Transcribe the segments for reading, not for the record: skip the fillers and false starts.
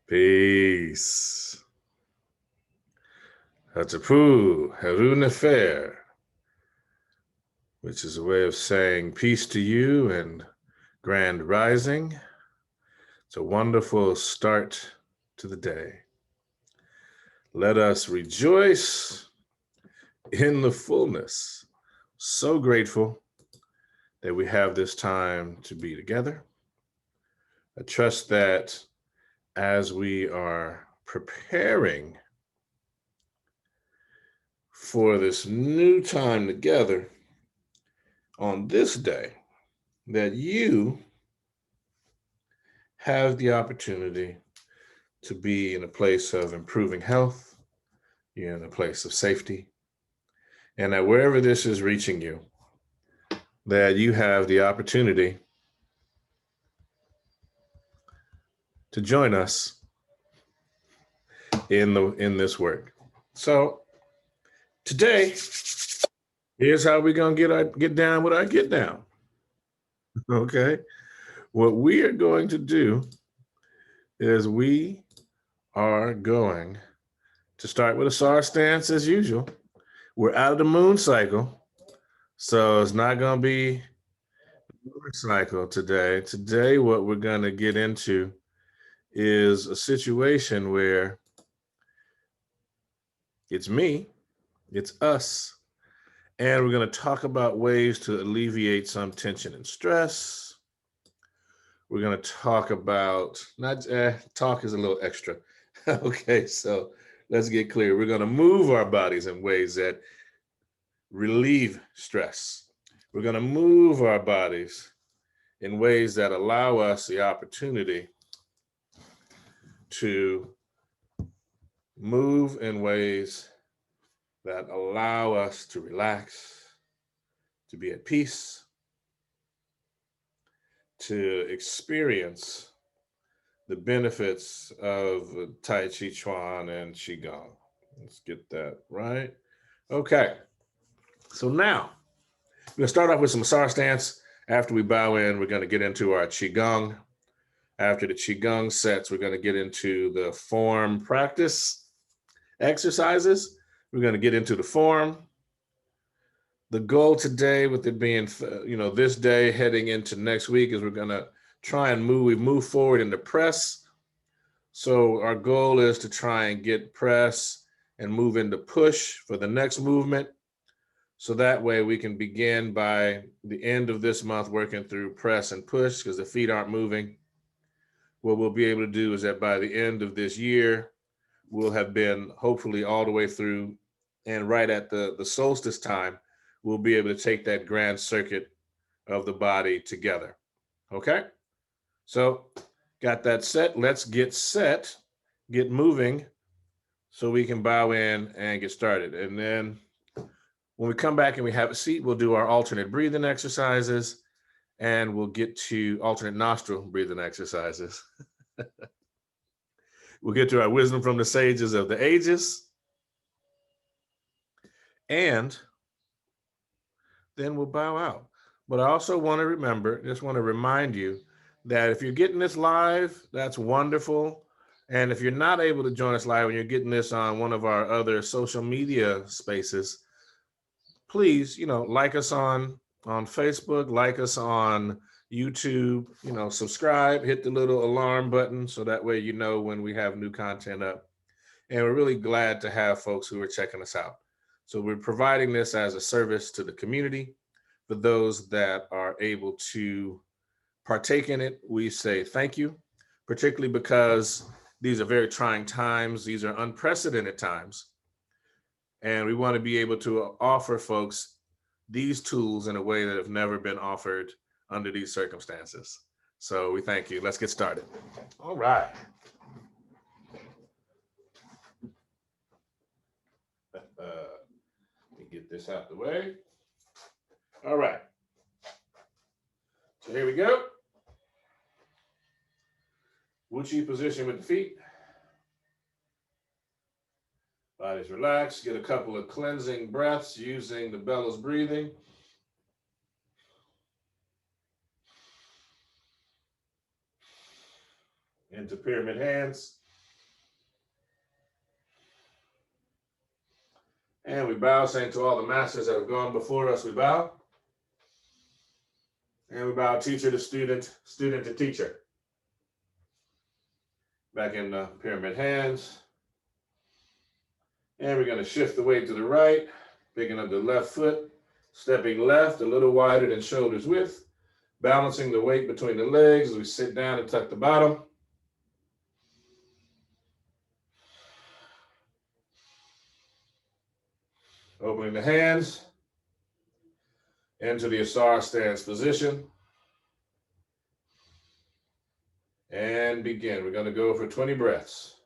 Peace. Hatapu, Heru Nefer, which is a way of saying peace to you and grand rising. It's a wonderful start to the day. Let us rejoice in the fullness. So grateful that we have this time to be together. I trust that as we are preparing for this new time together on this day, that you have the opportunity to be in a place of improving health, you're in a place of safety, and that wherever this is reaching you, that you have the opportunity to join us in this work. So today, here's how we're gonna get down with our get down. Okay, what we are going to do is we are going to start with Asar Stance as usual. We're out of the moon cycle, so it's not going to be moon cycle today. Today, what we're going to get into is a situation where it's me, it's us, and we're going to talk about ways to alleviate some tension and stress. We're going to talk about, talk is a little extra. Okay, so let's get clear. We're going to move our bodies in ways that relieve stress. We're going to move our bodies in ways that allow us the opportunity to move in ways that allow us to relax, to be at peace, to experience the benefits of Taijiquan and Qigong. Let's get that right. Okay, so now we're going to start off with some Asar Stance. After we bow in, we're going to get into our Qigong. After the Qigong sets, we're going to get into the form practice exercises. We're going to get into the form. The goal today, with it being, this day heading into next week, is we're going to try and move forward into press. So our goal is to try and get press and move into push for the next movement. So that way we can begin by the end of this month working through press and push because the feet aren't moving. What we'll be able to do is that by the end of this year, we'll have been hopefully all the way through, and right at the solstice time, we'll be able to take that grand circuit of the body together. Okay? So got that set. Let's get set, get moving so we can bow in and get started. And then when we come back and we have a seat, we'll do our alternate breathing exercises, and we'll get to alternate nostril breathing exercises. We'll get to our wisdom from the sages of the ages, and then we'll bow out. But I also want to remind you that if you're getting this live, that's wonderful. And if you're not able to join us live and you're getting this on one of our other social media spaces, please, like us on Facebook, like us on YouTube, subscribe, hit the little alarm button so that way you know when we have new content up. And we're really glad to have folks who are checking us out. So we're providing this as a service to the community. For those that are able to partake in it, we say thank you, particularly because these are very trying times. These are unprecedented times. And we want to be able to offer folks these tools in a way that have never been offered under these circumstances. So we thank you. Let's get started. All right. Let me get this out the way. All right. So here we go. Wuchi position with the feet. Body's relaxed. Get a couple of cleansing breaths using the bellows breathing. Into pyramid hands. And we bow, saying to all the masters that have gone before us, we bow. And we bow teacher to student, student to teacher. Back in the pyramid hands. And we're going to shift the weight to the right, picking up the left foot, stepping left a little wider than shoulders width, balancing the weight between the legs as we sit down and tuck the bottom. Opening the hands into the Asar Stance position. And begin. We're going to go for 20 breaths.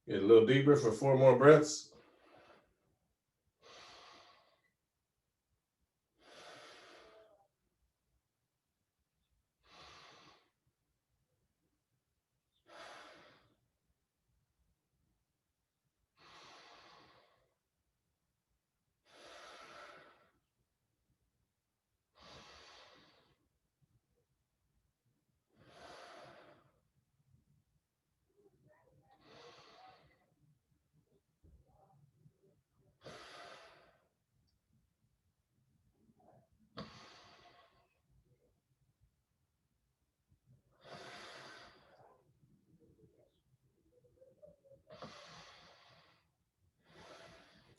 Get a little deeper for 4 more breaths.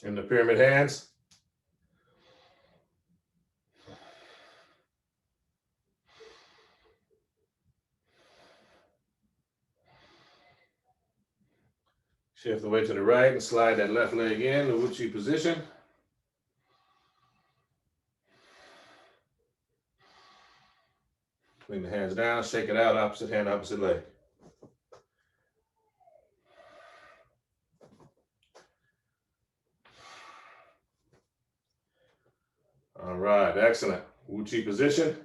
In the pyramid hands. Shift the weight to the right and slide that left leg in, the Wuchi position. Bring the hands down, shake it out, opposite hand, opposite leg. All right, excellent. Wuchi position.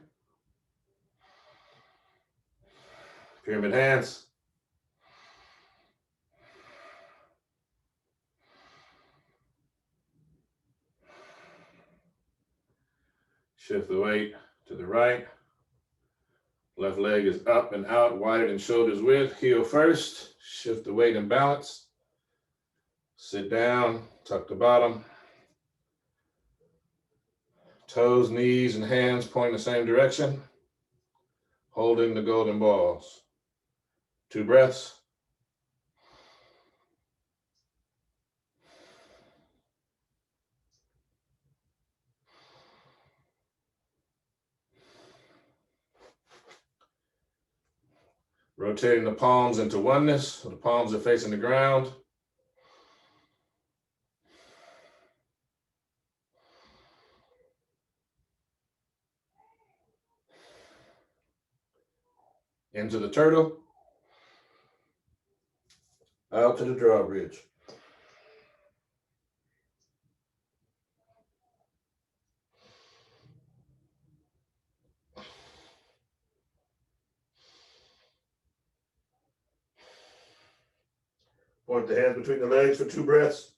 Pyramid hands. Shift the weight to the right. Left leg is up and out, wider than shoulders width. Heel first. Shift the weight and balance. Sit down, tuck the bottom. Toes, knees, and hands point the same direction. Holding the golden balls. 2 breaths. Rotating the palms into oneness. So the palms are facing the ground. Into the turtle. Out to the drawbridge. Point the hands between the legs for 2 breaths.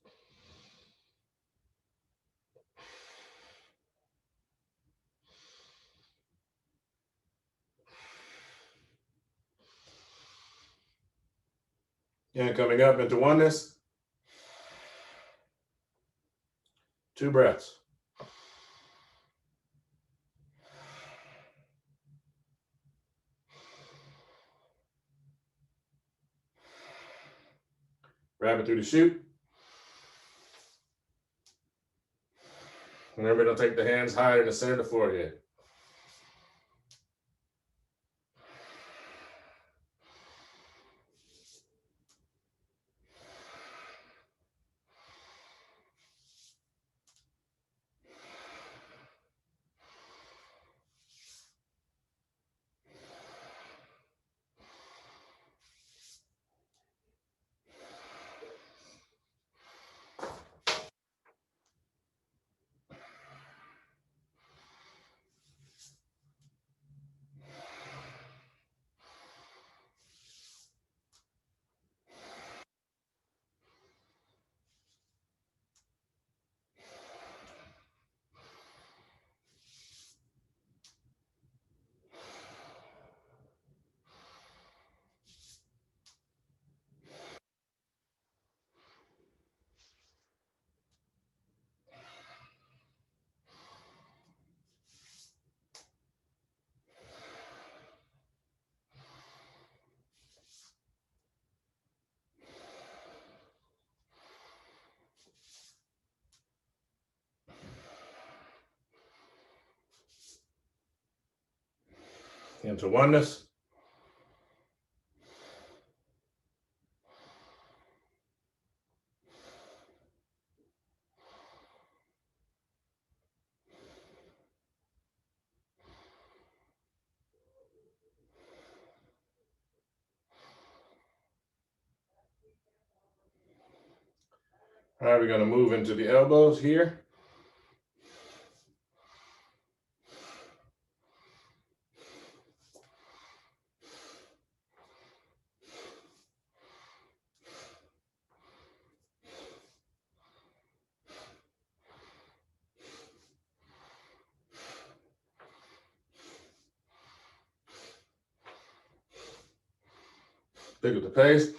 And coming up into oneness. 2 breaths. Rabbit through the chute. Remember, don't take the hands higher in the center of the forehead. Into oneness. All right, we're going to move into the elbows here. Pick up the pace.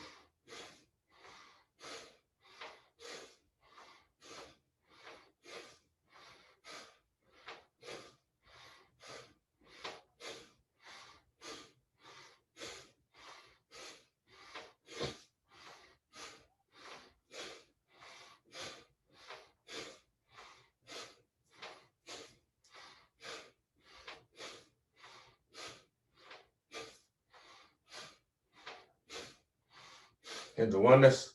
Into oneness.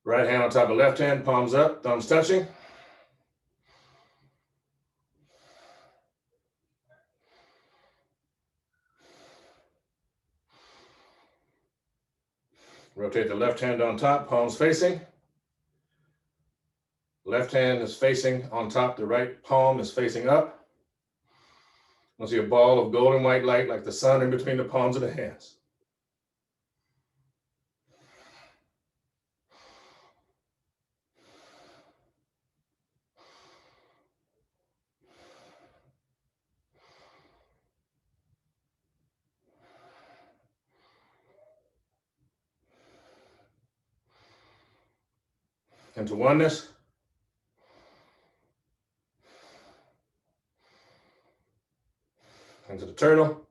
Right hand on top of left hand, palms up, thumbs touching. Rotate the left hand on top, palms facing. Left hand is facing on top, the right palm is facing up. You'll see a ball of golden white light like the sun in between the palms of the hands. Into oneness. Into the turtle.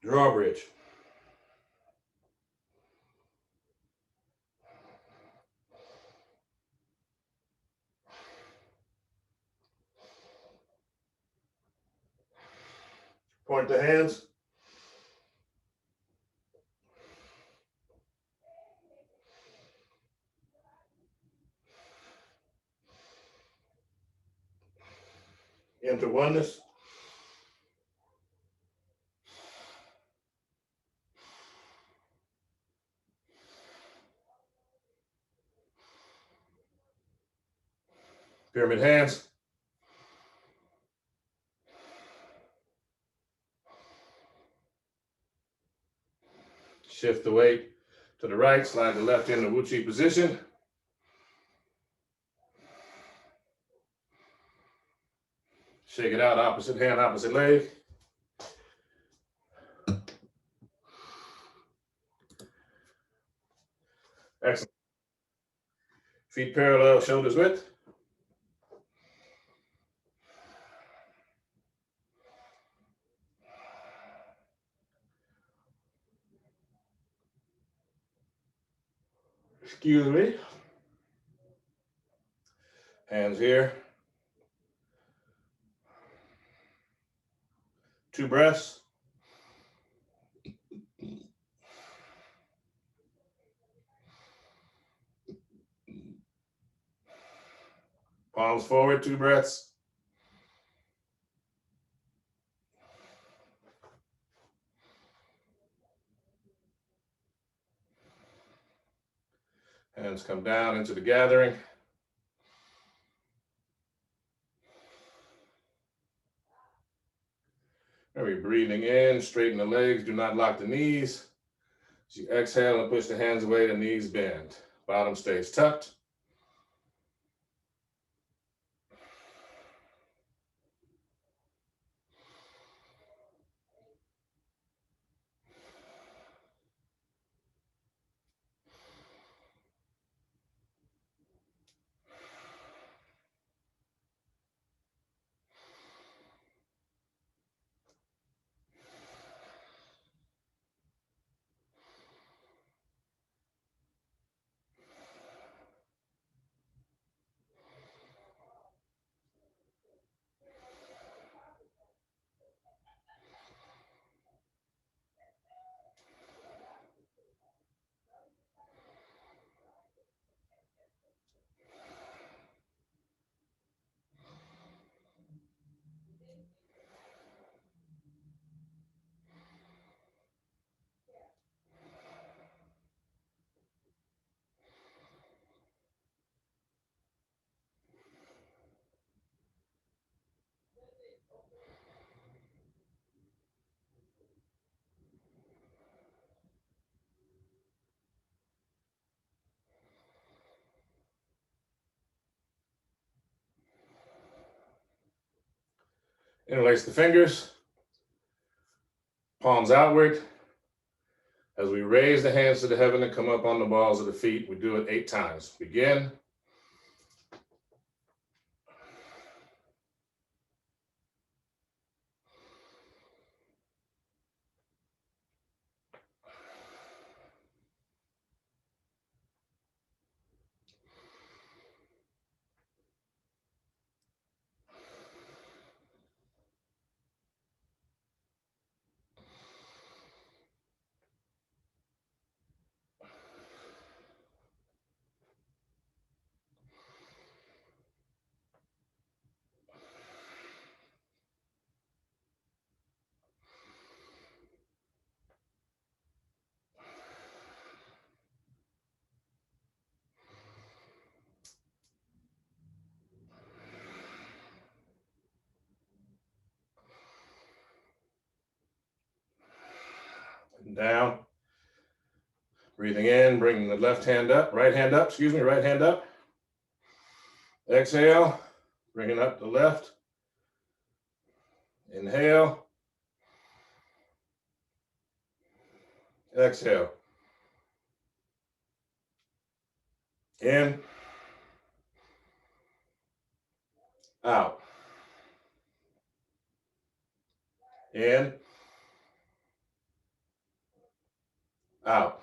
Drawbridge. Point the hands. Into oneness. Pyramid hands. Shift the weight to the right, slide the left into Wu-Chi position. Shake it out, opposite hand, opposite leg. Excellent. Feet parallel, shoulders width. Excuse me. Hands here. 2 breaths. Palms forward, 2 breaths. Hands come down into the gathering. Maybe breathing in, straighten the legs, do not lock the knees. As you exhale and push the hands away, the knees bend. Bottom stays tucked. Interlace the fingers, palms outward. As we raise the hands to the heaven and come up on the balls of the feet, we do it 8 times. Begin. And down. Breathing in, bringing the left hand up, right hand up, right hand up. Exhale, bringing up the left. Inhale. Exhale. In. Out. In. Out.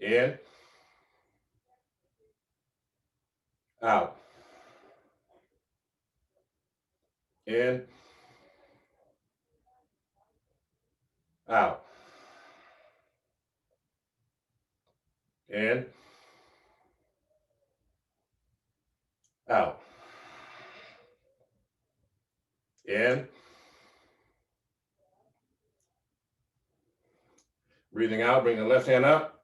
In. Out. In. Out. In. Out. In. Breathing out, bring the left hand up.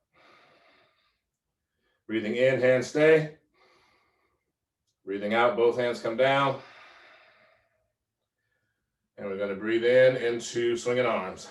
Breathing in, hands stay. Breathing out, both hands come down. And we're going to breathe in into swinging arms.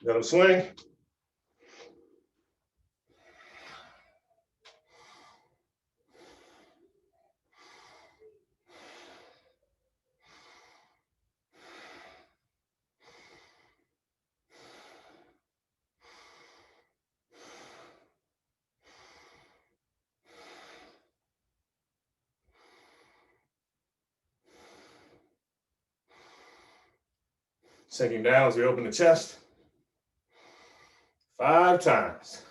Let them swing. Sinking down as we open the chest. 5 times.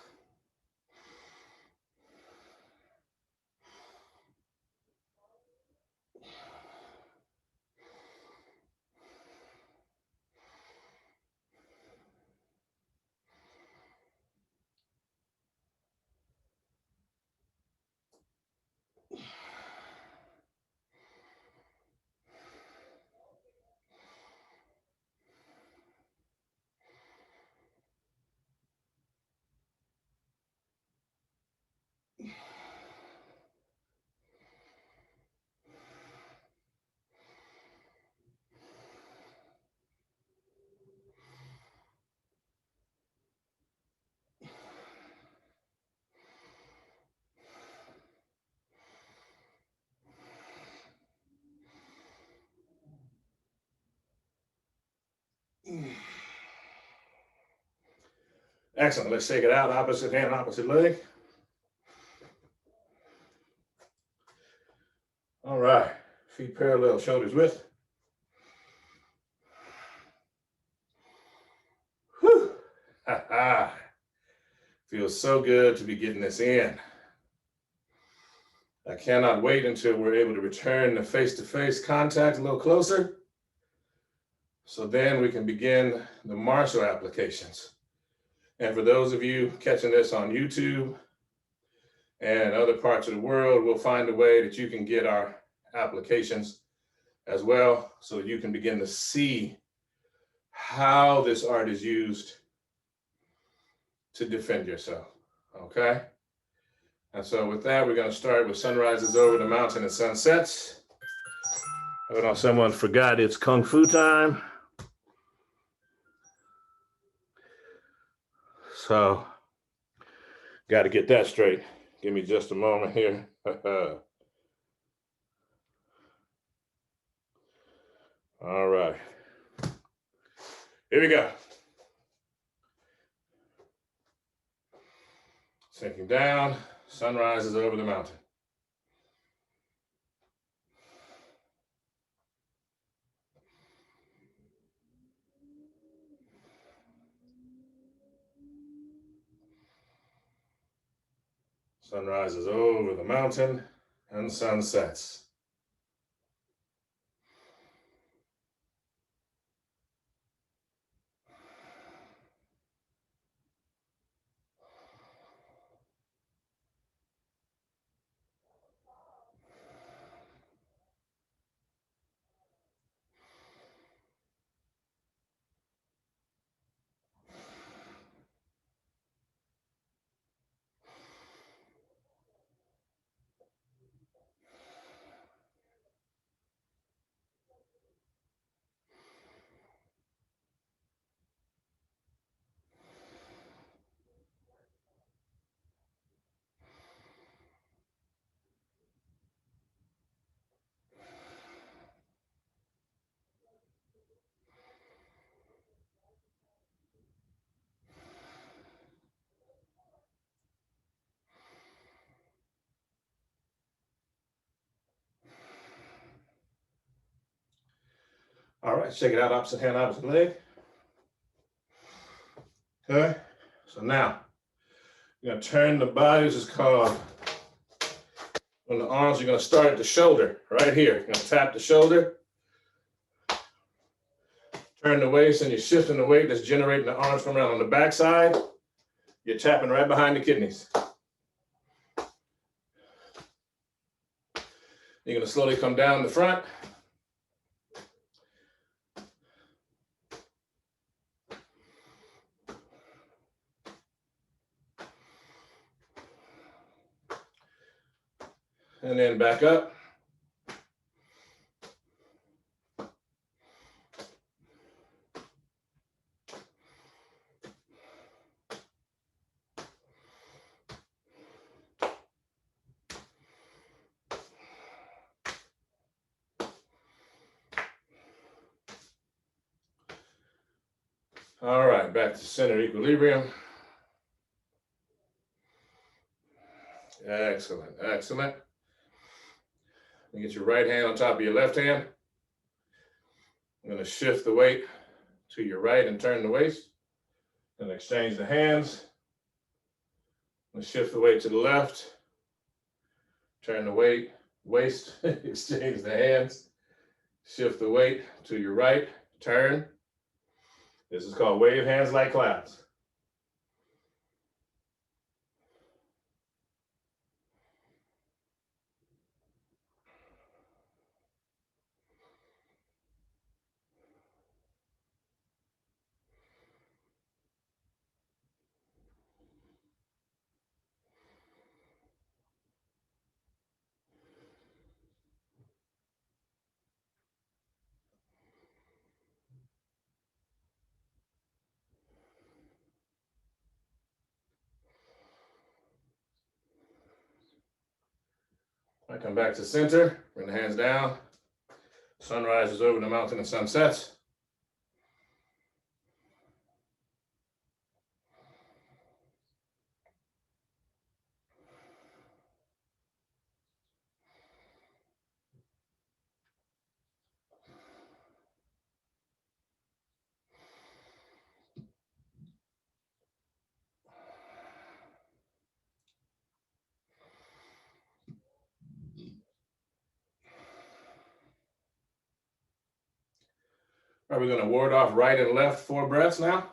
Excellent. Let's shake it out. Opposite hand, opposite leg. All right. Feet parallel, shoulders width. Whew. Ha ha. Feels so good to be getting this in. I cannot wait until we're able to return to face-to-face contact a little closer. So then we can begin the martial applications. And for those of you catching this on YouTube and other parts of the world, we'll find a way that you can get our applications as well, so that you can begin to see how this art is used to defend yourself, okay? And so with that, we're gonna start with sunrises over the mountain and sunsets. Hold on, someone forgot it's Kung Fu time. So, got to get that straight. Give me just a moment here. All right. Here we go. Sinking down, sunrises over the mountain. Sunrises over the mountain and sunsets. All right, check it out, opposite hand, opposite leg. Okay, so now, you're gonna turn the body. This is called, on the arms, you're gonna start at the shoulder, right here. You're gonna tap the shoulder, turn the waist, and you're shifting the weight that's generating the arms from around on the back side. You're tapping right behind the kidneys. You're gonna slowly come down the front. And then back up. All right, back to center equilibrium. Excellent, excellent. You get your right hand on top of your left hand. I'm going to shift the weight to your right and turn the waist. And exchange the hands. I'm going to shift the weight to the left. Turn the waist, exchange the hands. Shift the weight to your right, turn. This is called wave hands like clouds. I come back to center, bring the hands down. Sun rises over the mountain and sun sets. Are we going to ward off right and left 4 breaths now?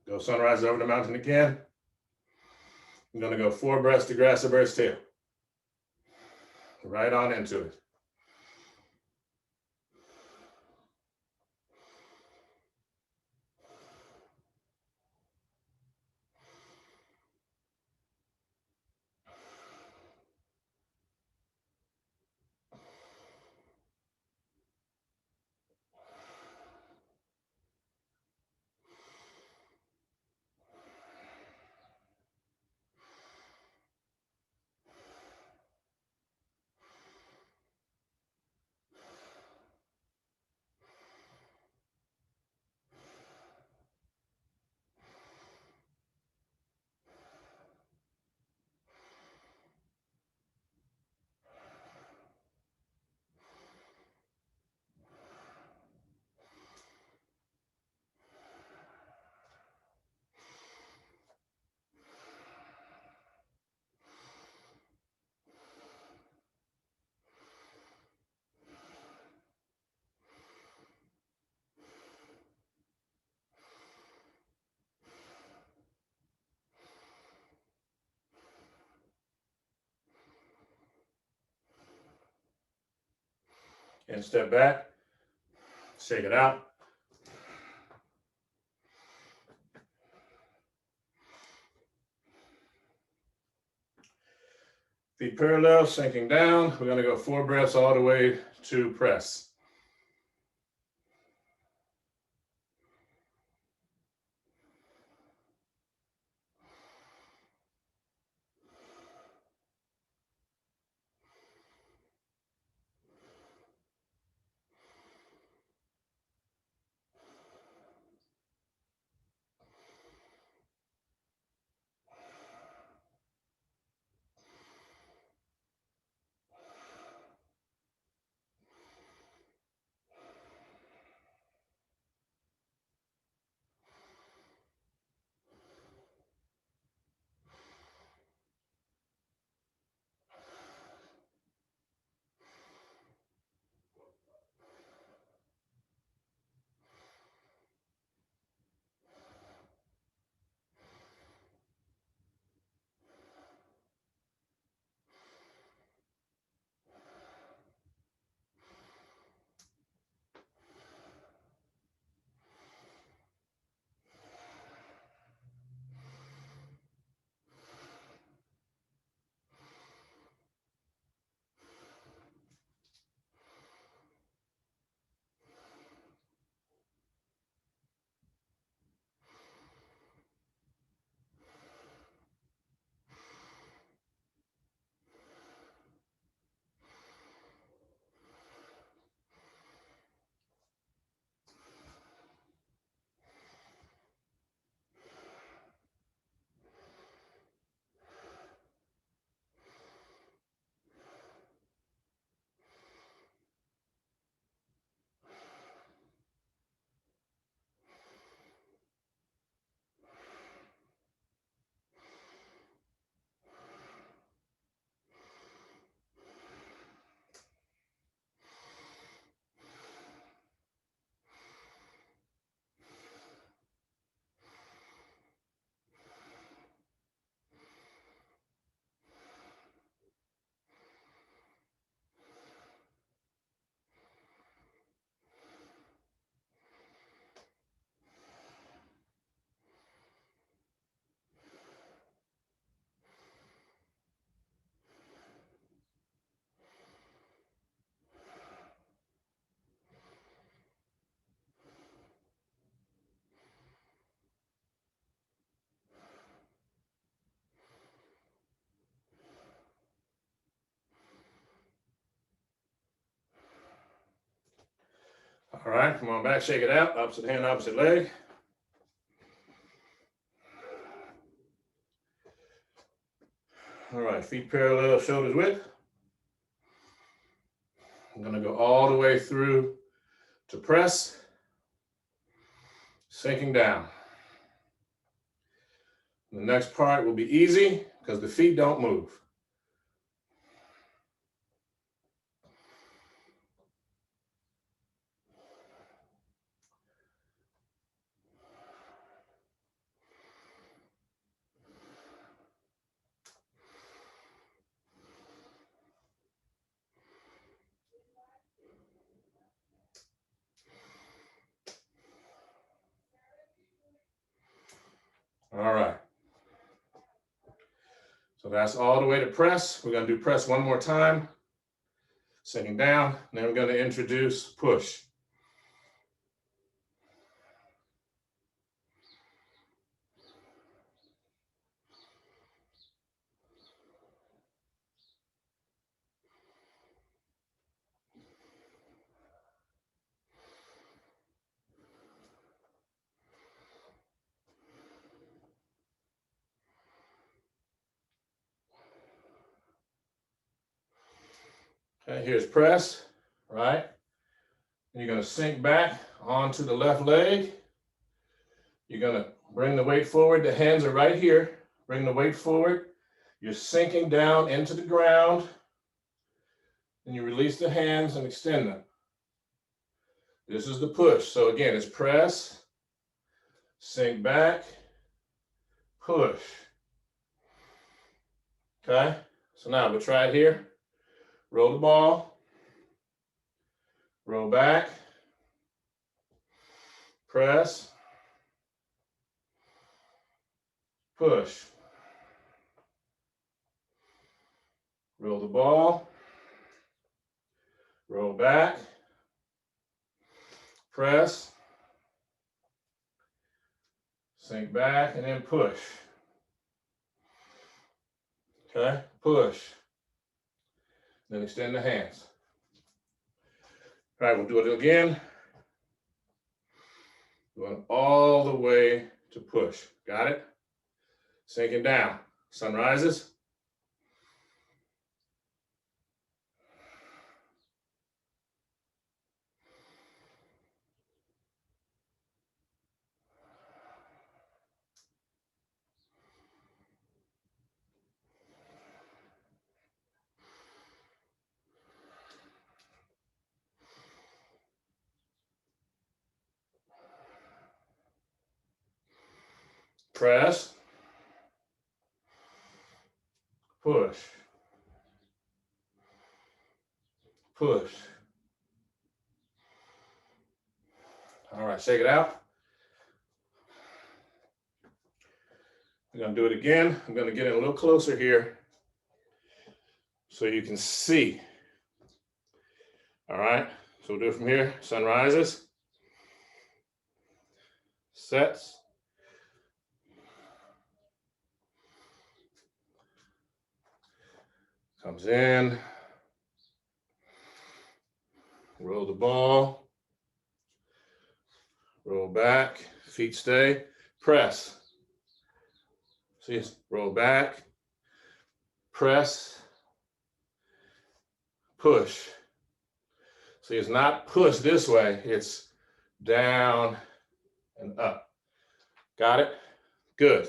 Go sunrise over the mountain again. I'm going to go 4 breaths to grass the bird's tail. Right on into it. And step back. Shake it out. Feet parallel, sinking down. We're going to go 4 breaths all the way to press. All right, come on back, shake it out. Opposite hand, opposite leg. All right, feet parallel, shoulders width. I'm gonna go all the way through to press, sinking down. The next part will be easy because the feet don't move. All right. So that's all the way to press. We're going to do press one more time. Sinking down. Then we're going to introduce push. Okay, here's press, right? And you're going to sink back onto the left leg. You're going to bring the weight forward. The hands are right here. Bring the weight forward. You're sinking down into the ground. And you release the hands and extend them. This is the push. So again, it's press, sink back, push. Okay? So now we'll try it here. Roll the ball. Roll back. Press. Push. Roll the ball. Roll back. Press. Sink back and then push. Okay? Push. Then extend the hands. All right, we'll do it again. Going all the way to push. Got it? Sinking down. Sun rises. Press. Push. Push. All right, shake it out. I'm going to do it again. I'm going to get in a little closer here so you can see. All right, so we'll do it from here. Sun rises. Sets. Comes in. Roll the ball. Roll back. Feet stay. Press. See, roll back. Press. Push. See, it's not push this way. It's down and up. Got it? Good.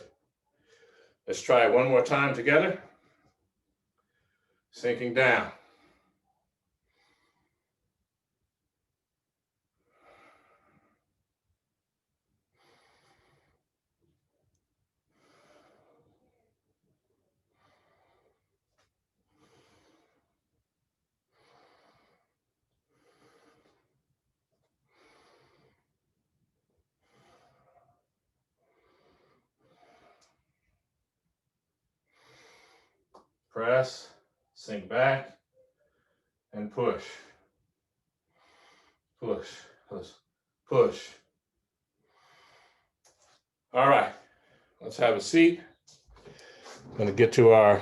Let's try it one more time together. Sinking down. Press, sink back, and push. Push, push, push. All right, let's have a seat. I'm going to get to our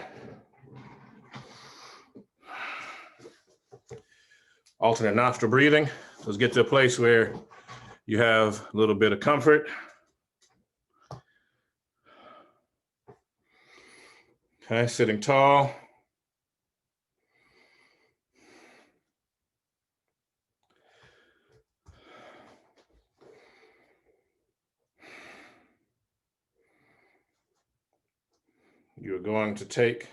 alternate nostril breathing. Let's get to a place where you have a little bit of comfort. Okay, sitting tall. You're going to take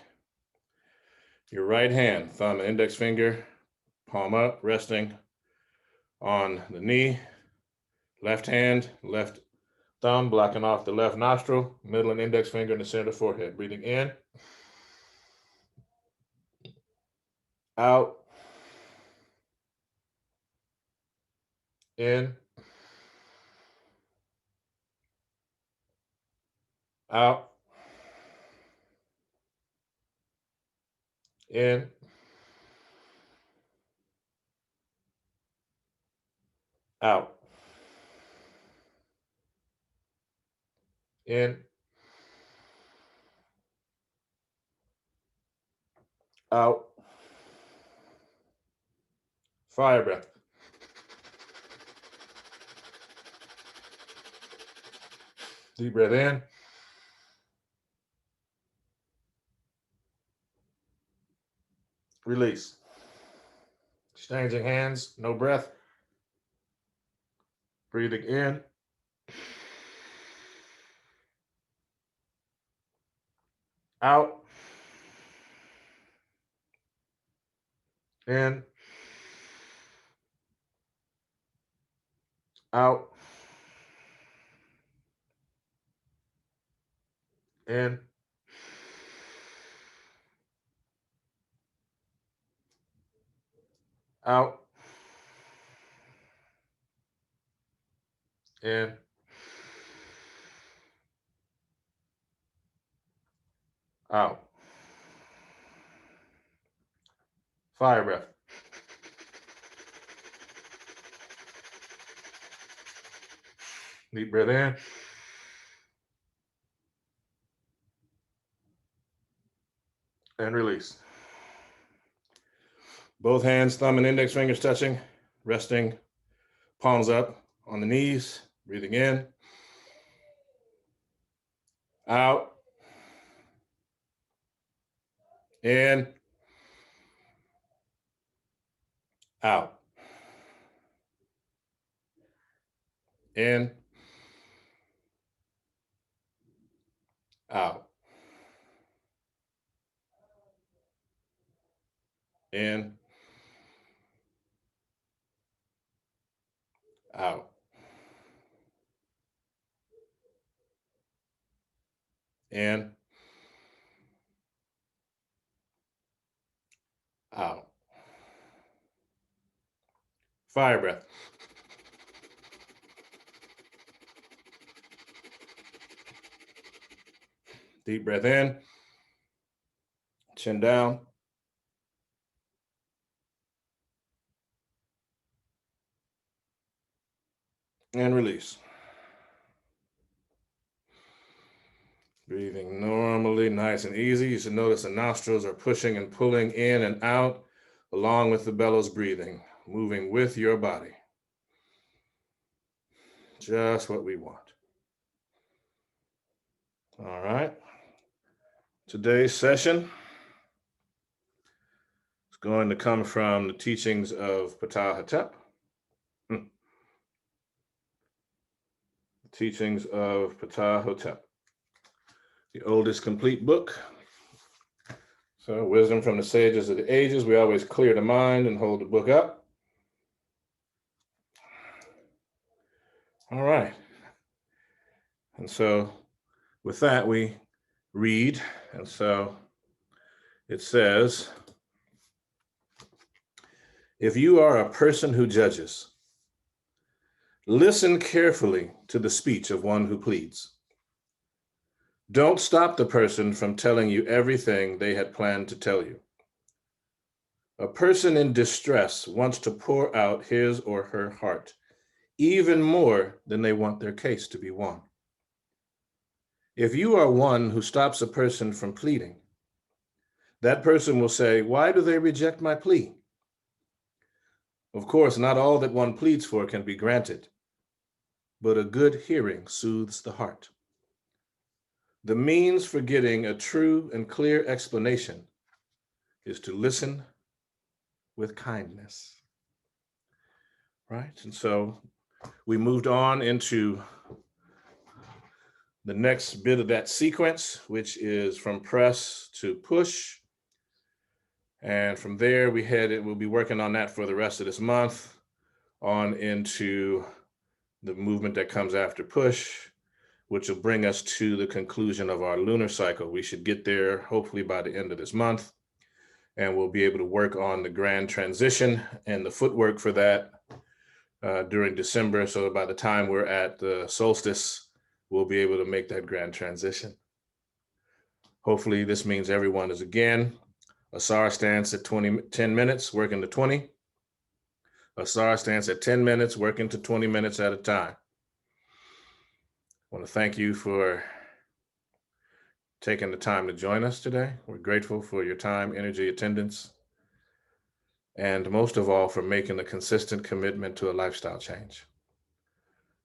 your right hand, thumb and index finger, palm up, resting on the knee. Left hand, left thumb blocking off the left nostril, middle and index finger in the center of the forehead. Breathing in, out, in, out, in, out, in, out. Fire breath. Deep breath in. Release. Exchanging hands, no breath. Breathing in. Out. In. Out. In. Out. In. Out. Fire breath. Deep breath in. And release. Both hands, thumb and index fingers touching, resting, palms up on the knees, breathing in, out, in, out, in, out, in, out, in, out. Fire breath. Deep breath in, chin down, and release. Breathing normally, nice and easy. You should notice the nostrils are pushing and pulling in and out, along with the bellows breathing, moving with your body. Just what we want. All right. Today's session is going to come from the teachings of Ptah-Hotep. Teachings of Ptah-Hotep, the oldest complete book. So, wisdom from the sages of the ages. We always clear the mind and hold the book up. All right. And so, with that, we read. And so, it says, if you are a person who judges, listen carefully to the speech of one who pleads. Don't stop the person from telling you everything they had planned to tell you. A person in distress wants to pour out his or her heart, even more than they want their case to be won. If you are one who stops a person from pleading, that person will say, why do they reject my plea? Of course, not all that one pleads for can be granted, but a good hearing soothes the heart. The means for getting a true and clear explanation is to listen with kindness. Right? And so we moved on into the next bit of that sequence, which is from press to push. And from there, we'll be working on that for the rest of this month, on into the movement that comes after push, which will bring us to the conclusion of our lunar cycle. We should get there hopefully by the end of this month, and we'll be able to work on the grand transition and the footwork for that during December. So by the time we're at the solstice, we'll be able to make that grand transition. Hopefully this means everyone is again Asar Stance at 10 minutes, working to 20. Asar Stance at 10 minutes, working to 20 minutes at a time. I want to thank you for taking the time to join us today. We're grateful for your time, energy, attendance, and most of all, for making a consistent commitment to a lifestyle change.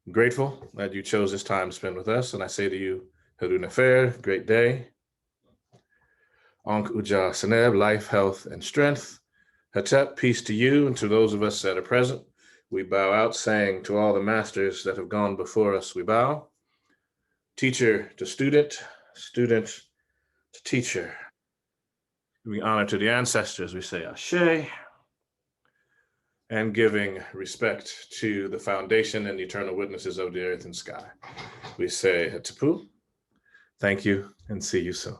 I'm grateful that you chose this time to spend with us, and I say to you, Haru Nefer, great day. Ankh Uja Seneb, life, health, and strength. Hetep, peace to you and to those of us that are present. We bow out, saying to all the masters that have gone before us, we bow. Teacher to student, student to teacher. We honor to the ancestors, we say Ashe. And giving respect to the foundation and eternal witnesses of the earth and sky, we say Hetepu. Thank you and see you soon.